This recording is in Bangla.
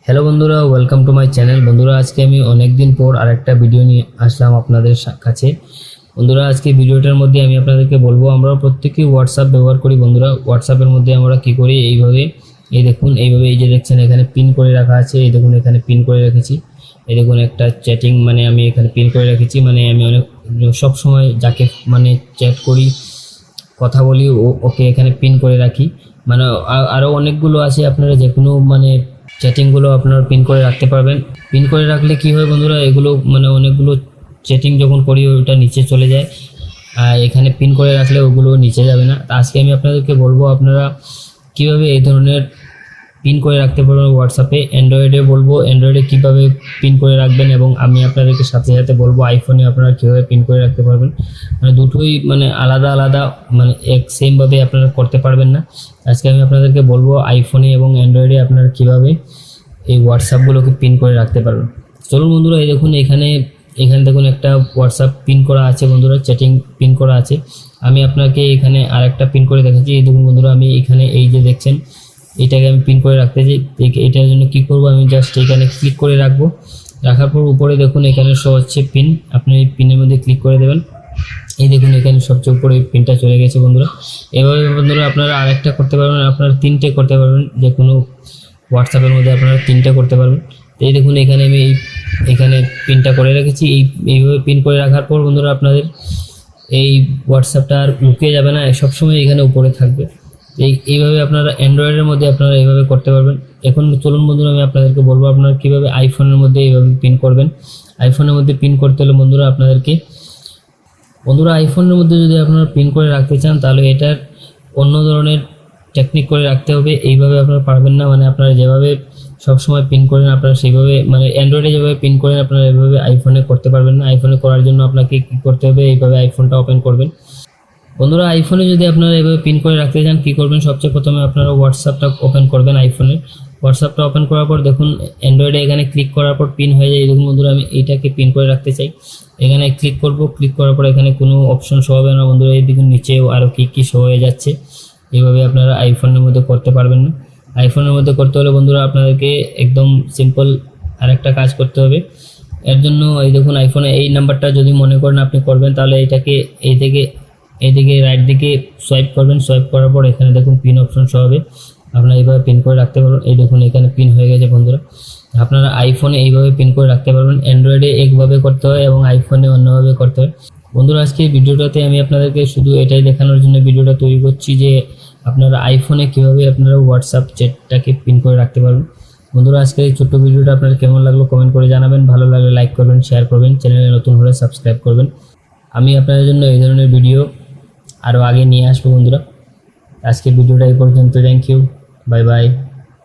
হ্যালো বন্ধুরা, ওয়েলকাম টু মাই চ্যানেল। বন্ধুরা, আজকে আমি অনেক দিন পর আরেকটা ভিডিও নিয়ে আসলাম আপনাদের কাছে। বন্ধুরা, আজকে ভিডিওটার মধ্যে আমি আপনাদেরকে বলবো, আমরা প্রত্যেকেই হোয়াটসঅ্যাপ ব্যবহার করি। বন্ধুরা, হোয়াটসঅ্যাপের মধ্যে আমরা কি করি, এইভাবে এই দেখুন, এইভাবে এই যে দেখছেন এখানে পিন করে রাখা আছে। এই দেখুন এখানে পিন করে রেখেছি। এই দেখুন একটা চ্যাটিং, মানে আমি এখানে পিন করে রেখেছি। মানে আমি অনেক সব সময় যাকে মানে চ্যাট করি, কথা বলি, ওকে এখানে পিন করে রাখি। মানে আরও অনেকগুলো আছে, আপনারা যে কোনো মানে চ্যাটিংগুলো আপনারা পিন করে রাখতে পারবেন। পিন করে রাখলে কি হয় বন্ধুরা, এগুলো মানে অনেকগুলো চ্যাটিং যখন করি ওটা নিচে চলে যায়, আর এখানে পিন করে রাখলে ওগুলো নিচে যাবে না। আজকে আমি আপনাদেরকে বলবো আপনারা কীভাবে এই ধরনের পিন করে রাখতে পারবেন হোয়াটসঅ্যাপে। অ্যান্ড্রয়েডে বলবো অ্যান্ড্রয়েডে কীভাবে পিন করে রাখবেন, এবং আমি আপনাদেরকে সাথে সাথে বলবো আইফোনে আপনারা কীভাবে পিন করে রাখতে পারবেন। মানে দুটোই মানে আলাদা আলাদা, মানে এক সেমভাবে আপনারা করতে পারবেন না। আজকে আমি আপনাদেরকে বলবো আইফোনে এবং অ্যান্ড্রয়েডে আপনারা কীভাবে এই হোয়াটসঅ্যাপগুলোকে পিন করে রাখতে পারবেন। চলুন বন্ধুরা, এই দেখুন এখানে দেখুন একটা হোয়াটসঅ্যাপ পিন করা আছে বন্ধুরা, চ্যাটিং পিন করা আছে। আমি আপনাকে এখানে আরেকটা পিন করে দেখাচ্ছি। এই দেখুন বন্ধুরা, আমি এখানে এই যে দেখছেন এটাকে আমি পিন করে রাখতে চাই। এটার জন্য কি করব, আমি জাস্ট এখানে ক্লিক করে রাখবো। রাখার পর উপরে দেখুন এখানে শো হচ্ছে পিন, আপনি এই পিনের মধ্যে ক্লিক করে দেবেন। এই দেখুন এখানে সবচেয়ে উপরে পিনটা চলে গেছে বন্ধুরা। এভাবে বন্ধুরা আপনারা আরেকটা করতে পারবেন, আপনারা তিনটে করতে পারবেন। যে কোনো হোয়াটসঅ্যাপের মধ্যে আপনারা তিনটে করতে পারবেন। এই দেখুন এখানে আমি এখানে পিনটা করে রেখেছি। এইভাবে পিন করে রাখার পর বন্ধুরা আপনাদের এই হোয়াটসঅ্যাপটা আর লুকিয়ে যাবে না, সবসময় এখানে উপরে থাকবে। এইভাবে আপনারা অ্যান্ড্রয়েডের মধ্যে আপনারা এইভাবে করতে পারবেন। এখন চলুন বন্ধুরা, আমি আপনাদেরকে বলবো আপনারা কীভাবে আইফোনের মধ্যে এইভাবে পিন করবেন। আইফোনের মধ্যে পিন করতে হলে বন্ধুরা আইফোনের মধ্যে যদি আপনারা পিন করে রাখতে চান, তাহলে এটার অন্য ধরনের টেকনিক করে রাখতে হবে। এইভাবে আপনারা পারবেন না, মানে আপনারা যেভাবে সবসময় পিন করেন আপনারা সেইভাবে, মানে অ্যান্ড্রয়েডে যেভাবে পিন করেন আপনারা এভাবে আইফোনে করতে পারবেন না। আইফোনে করার জন্য আপনাকে কী করতে হবে, এইভাবে আইফোনটা ওপেন করবেন। বন্ধুরা, আইফোনে যদি আপনারা এভাবে পিন করে রাখতে চান, কী করবেন, সবচেয়ে প্রথমে আপনারা হোয়াটসঅ্যাপটা ওপেন করবেন। আইফোনে হোয়াটসঅ্যাপটা ওপেন করার পর দেখুন অ্যান্ড্রয়েডে এখানে ক্লিক করার পর পিন হয়ে যায়। দেখুন বন্ধুরা, আমি এইটাকে পিন করে রাখতে চাই, এখানে ক্লিক করব। ক্লিক করার পর এখানে কোনো অপশন শো হবে না বন্ধুরা। এই দেখুন নিচেও আরও কী শো হয়ে যাচ্ছে। এইভাবে আপনারা আইফোনের মধ্যে করতে পারবেন না। আইফোনের মধ্যে করতে হলে বন্ধুরা আপনাদেরকে একদম সিম্পল আরেকটা কাজ করতে হবে। এর জন্য এই দেখুন আইফোনে এই নাম্বারটা যদি মনে করেন আপনি করবেন, তাহলে এটাকে এইদিকে রাইট দিকে সোয়াইপ করবেন। সোয়াইপ করার পর এখানে দেখুন পিন অপশন শো হবে, আপনারা এইভাবে পিন করে রাখতে পারবেন। এই দেখুন এখানে পিন হয়ে গেছে বন্ধুরা। আপনারা আইফোনে এইভাবে পিন করে রাখতে পারবেন। অ্যান্ড্রয়েডে একভাবে করতে হয় এবং আইফোনে অন্যভাবে করতে হয়। বন্ধুরা, আজকে এই ভিডিওটাতে আমি আপনাদেরকে শুধু এটাই দেখানোর জন্য ভিডিওটা তৈরি করছি যে আপনারা আইফোনে কীভাবে আপনারা হোয়াটসঅ্যাপ চ্যাটটাকে পিন করে রাখতে পারবেন। বন্ধুরা, আজকের এই ছোট্ট ভিডিওটা আপনার কেমন লাগলো কমেন্ট করে জানাবেন। ভালো লাগলে লাইক করবেন, শেয়ার করবেন, চ্যানেলে নতুন হলে সাবস্ক্রাইব করবেন। আমি আপনাদের জন্য এই ধরনের ভিডিও আরও আগে নিয়ে আসবো বন্ধুরা। আজকে ভিডিওটা এই পর্যন্ত। Thank you, bye by.